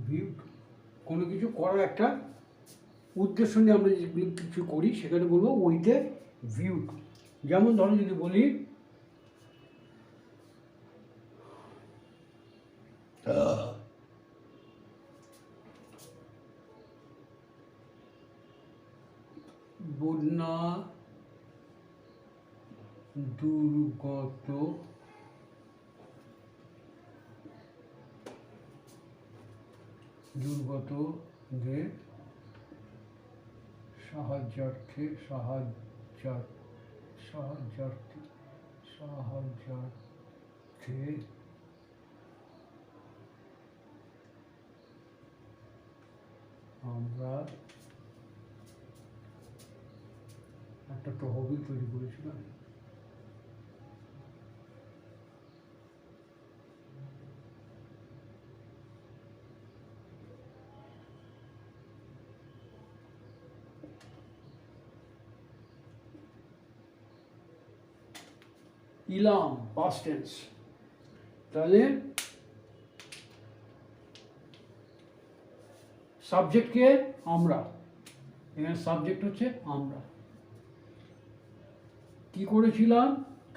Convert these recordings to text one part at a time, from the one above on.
View কোনো কিছু করার একটা উদ্দেশ্য নিয়ে আমরা যেগুলো কিছু করি সেখানে বলবো উইথ এ ভিউ টু। যেমন ধরো যদি বলি বন্যা দুর্গতদের সাহায্যার্থে আমরা একটা তহবিল তৈরি করেছিলাম। ইলাম পাস্ট টেন্স। তাহলে সাবজেক্টকে আমরা, এখানে সাবজেক্ট হচ্ছে আমরা। কি করেছিলাম?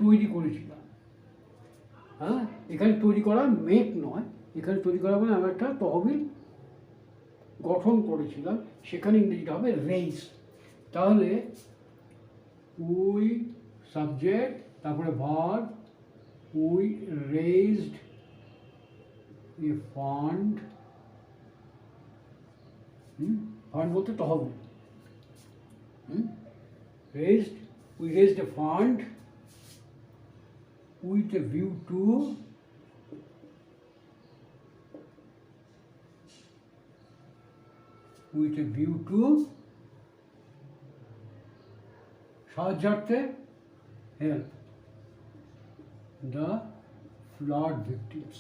তৈরি করেছিলাম। হ্যাঁ, এখানে তৈরি করা মেক নয়, এখানে তৈরি করা মানে আমরা একটা তহবিল গঠন করেছিলাম, সেখানে ইংরেজিটা হবে রেইজ। তাহলে উই সাবজেক্ট, তারপরে verb, we raised A fund. Fund বলতে তহবিল। Raised, we raised a fund with a view to সাহায্যার্থে help the flood victims.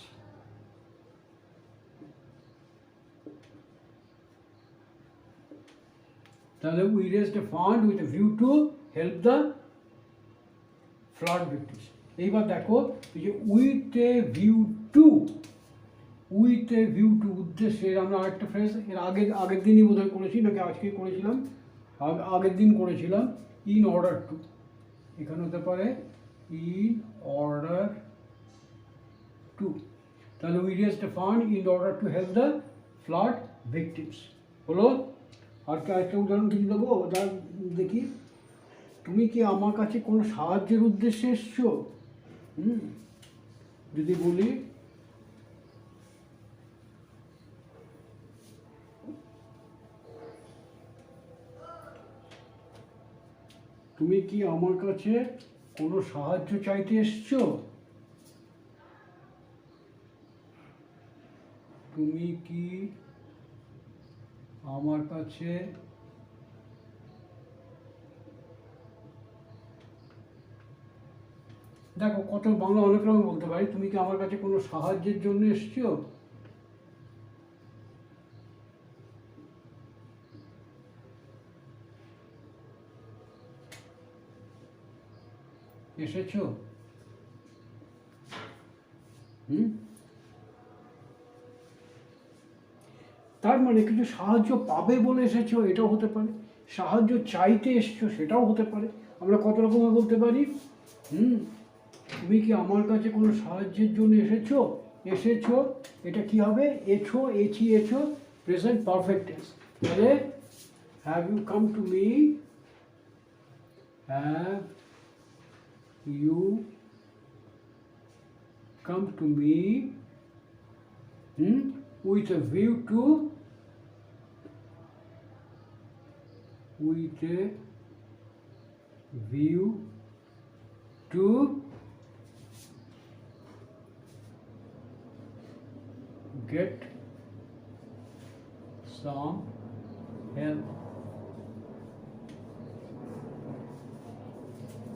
তাহলে we raised a fund with a view to help the flood victims. এইবার দেখো এই যে with a view two, with a view two উদ্দেশ্যের আমরা আরেকটা phrase এর আগের দিনই বোধহয় করেছি, নাকি আজকে করেছিলাম, আগের দিন করেছিলাম। ইন অর্ডার টু, এখানে হতে পারে ইন অর্ডার টু। তাহলে we raised A fund in order to help the flood victims. হলো? আর কি আরেকটা উদাহরণ কিছু দেবো? দেখি, তুমি কি আমার কাছে কোনো সাহায্যের উদ্দেশ্যে এসছো? যদি বলি তুমি কি আমার কাছে কোনো সাহায্য চাইতে এসছো? তুমি কি আমার কাছে দেখো কত বাংলা অনেক রকম বলতে পারি। তুমি কি আমার কাছে কোনো সাহায্যের জন্য এসছো? এসেছো? তার মানে কিছু সাহায্য পাবে বলে এসেছো, এটাও হতে পারে। সাহায্য চাইতে এসছো, সেটাও হতে পারে। আমরা কত রকমের বলতে পারি। তুমি কি আমার কাছে কোনো সাহায্যের জন্য এসেছো? এসেছো, এটা কি হবে? এছো, এছো, প্রেজেন্ট পারফেক্ট টেন্স। তাহলে have you come to me, have you come to me with a view to get some help.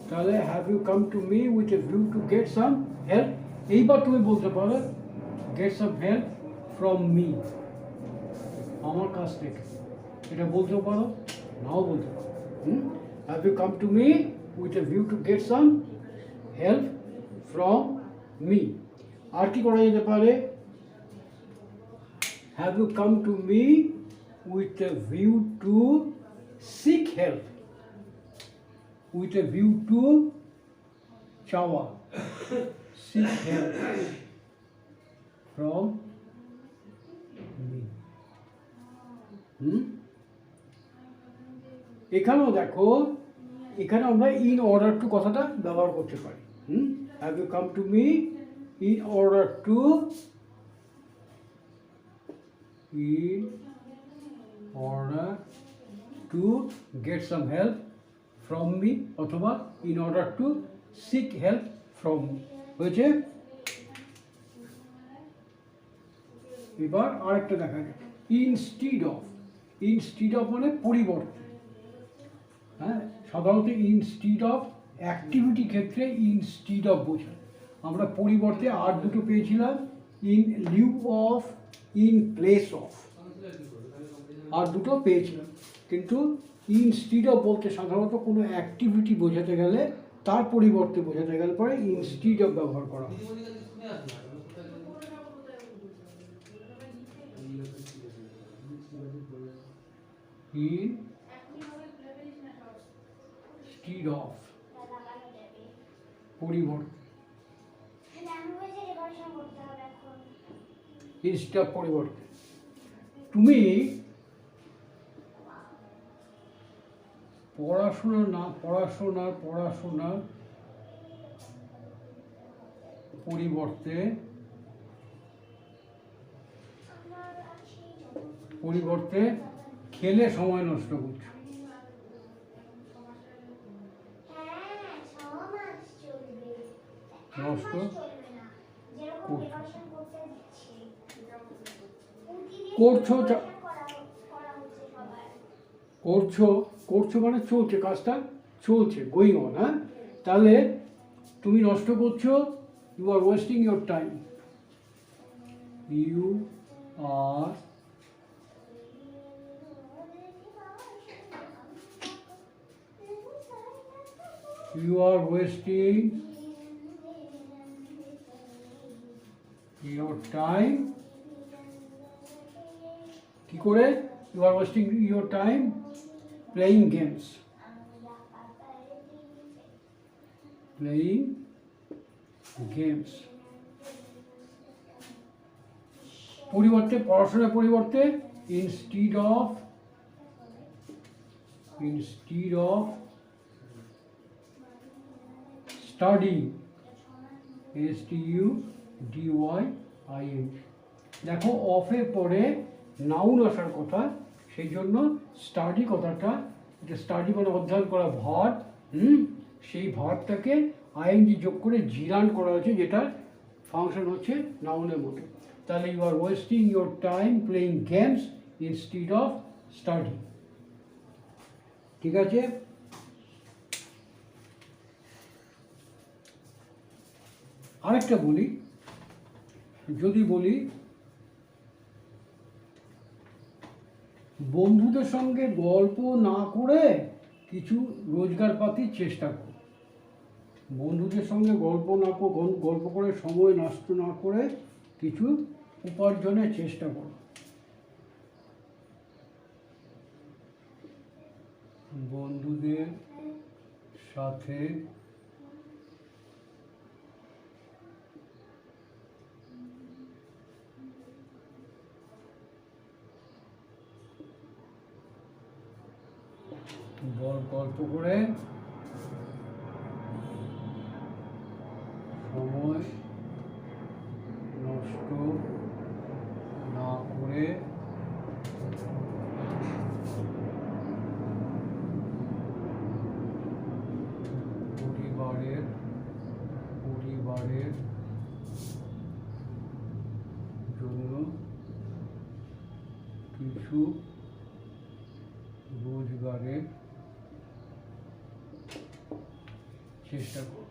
তাহলে have you come to me with a view to get some help? এইবার তুমি বলতে পারো get some help from me, আমার কাছ থেকে। এটা বলতেও পারো, নাও বলতে পারো। have you come to me with a view to get some help from me? আর কি করা যেতে পারে? Have you come to me with a view to seek help, with a view to চাওয়া, সিক হেল্প ফ্রম মি। এখানেও দেখো, এখানে আমরা in order two কথাটা ব্যবহার করতে পারি। Have you come to me in order to, in order to get some help from me, অথবা in order to seek help from me। হয়েছে? এবার আরেকটা দেখা যাক, ইনস্টিড অফ। ইনস্টিড অফ মানে পরিবর্তে। হ্যাঁ, সাধারণত ইনস্টিড অফ অ্যাক্টিভিটি ক্ষেত্রে ইনস্টিড অফ বোঝায়। আমরা পরিবর্তে আর দুটো পেয়েছিলাম, in lieu of, in place of, আর দুটো পেয়েছিলাম। কিন্তু ইনস্টিড অফ বলতে সাধারণত কোনো অ্যাক্টিভিটি বোঝাতে গেলে, তার পরিবর্তে বোঝাতে গেলে পরে ইনস্টিড অফ ব্যবহার করা হয়। ইনস্টিড অফ পরিবর্তে, ইনস্টিড অফ পরিবর্তে। তুমি পড়াশোনার পরিবর্তে খেলে সময় নষ্ট করছো। নষ্ট করছো মানে চলছে, কাজটা চলছে, গোয়িং অন। হ্যাঁ, তাহলে তুমি নষ্ট করছো, you are wasting your time. You are wasting your time. কি করে? You are wasting your time playing games. Playing games পরিবর্তে, পড়াশোনার পরিবর্তে ইনস্টিড অফ স্টাডি, STUDYING। দেখো, অফের পরে নাউন আসার কথা, সেই জন্য স্টাডি কথাটা, যে স্টাডি মানে অধ্যয়ন করা ভার্ব, সেই ভার্বটাকে আইএনজি যোগ করে জিরান্ড করা হয়েছে, যেটা ফাংশন হচ্ছে নাউনের মতো। তাহলে you are wasting your time playing games instead of study. ঠিক আছে? আরেকটা বলি, যদি বলি বন্ধুদের সঙ্গে গল্প না করে কিছু রোজগার পাতির চেষ্টা করো। বন্ধুদের সঙ্গে গল্প করে সময় নষ্ট না করে কিছু উপার্জনের চেষ্টা করো। বন্ধুদের সাথে গল্প করে সময় নষ্ট না করে পরিবারের জন্য কিছু রোজগারের চেষ্টা করো।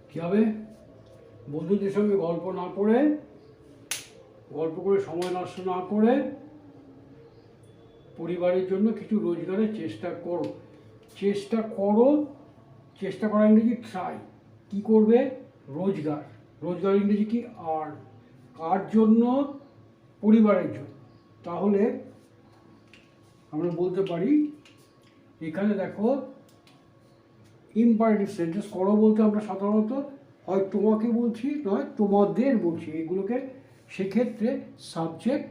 কি হবে? বন্ধুদের সঙ্গে গল্প করে সময় নষ্ট না করে পরিবারের জন্য কিছু রোজগারের চেষ্টা করা ইংরেজি ট্রাই। কি করবে? রোজগার, রোজগার ইংরেজি কি আর্ন, কার জন্য, পরিবারের জন্য। তাহলে আমরা বলতে পারি এখানে দেখো ইম্পারেটিভ সেন্টেন্স করো বলতে আমরা সাধারণত হয় তোমাকে বলছি নয় তোমাদের বলছি, এগুলোকে সেক্ষেত্রে সাবজেক্ট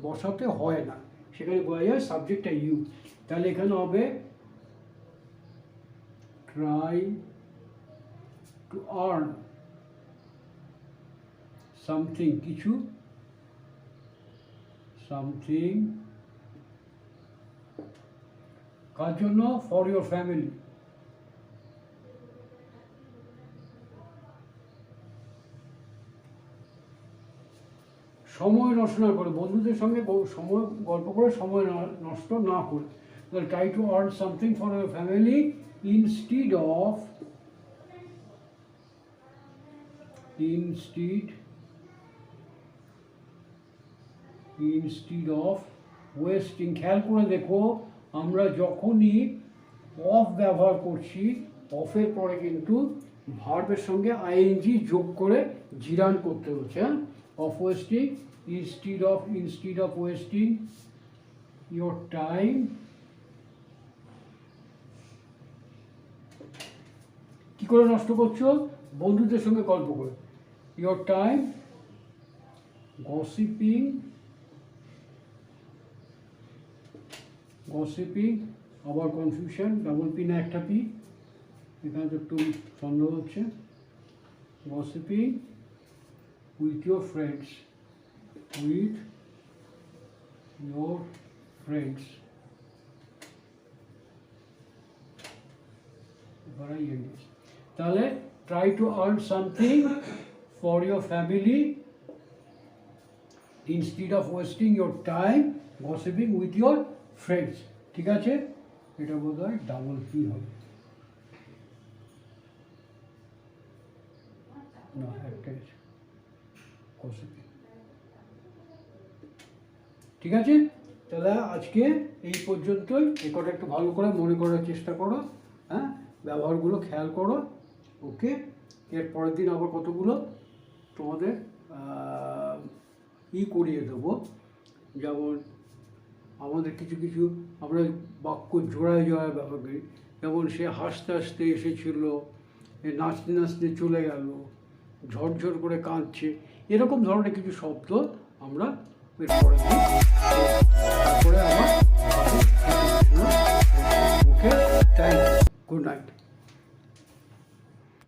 বসাতে হয় না, সেখানে বলা যায় সাবজেক্টটা ইউ। তাহলে এখানে হবে ট্রাই টু আর্ন সামথিং, কিছু, সামথিং কার জন্য, ফর ইউর ফ্যামিলি। সময় নষ্ট না করে, বন্ধুদের সঙ্গে সময় গল্প করে সময় নষ্ট না করে, try to earn something for your family instead of wasting। খেয়াল করে দেখো আমরা যখনই অফ ব্যবহার করছি, অফের পরে কিন্তু ভার্বের সঙ্গে আইএনজি যোগ করে জিরান করতে হচ্ছে। Of wasting, instead of wasting your time, কি করে নষ্ট করছো, বন্ধুদের সঙ্গে গল্প করে, your time gossiping, আবার কনফিউশন, ডাবল পি না একটা পি, এখানে তো একটু সন্দেহ হচ্ছে, gossiping with your friends, তাহলে try to earn something for your family instead of wasting your time gossiping with your friends. ঠিক আছে, এটা বোধ হয় ডাবল পি হবে না, একটা গসিপিং। ঠিক আছে, তাহলে আজকে এই পর্যন্তই। এই কথা একটু ভালো করে মনে করার চেষ্টা করো, হ্যাঁ, ব্যবহারগুলো খেয়াল করো। ওকে, এর পরের দিন আবার কতগুলো তোমাদের করিয়ে দেবো, যেমন আমাদের কিছু কিছু আমরা বাক্য জোড়ায় জোড়ায় ব্যবহার করি, যেমন সে হাসতে হাসতে এসেছিল, নাচতে নাচতে চলে গেল, ঝরঝর করে কাঁদছে, এরকম ধরনের কিছু শব্দ আমরা এর পরের দিন তারপরে আবার। ওকে, থ্যাংক ইউ, গুড নাইট।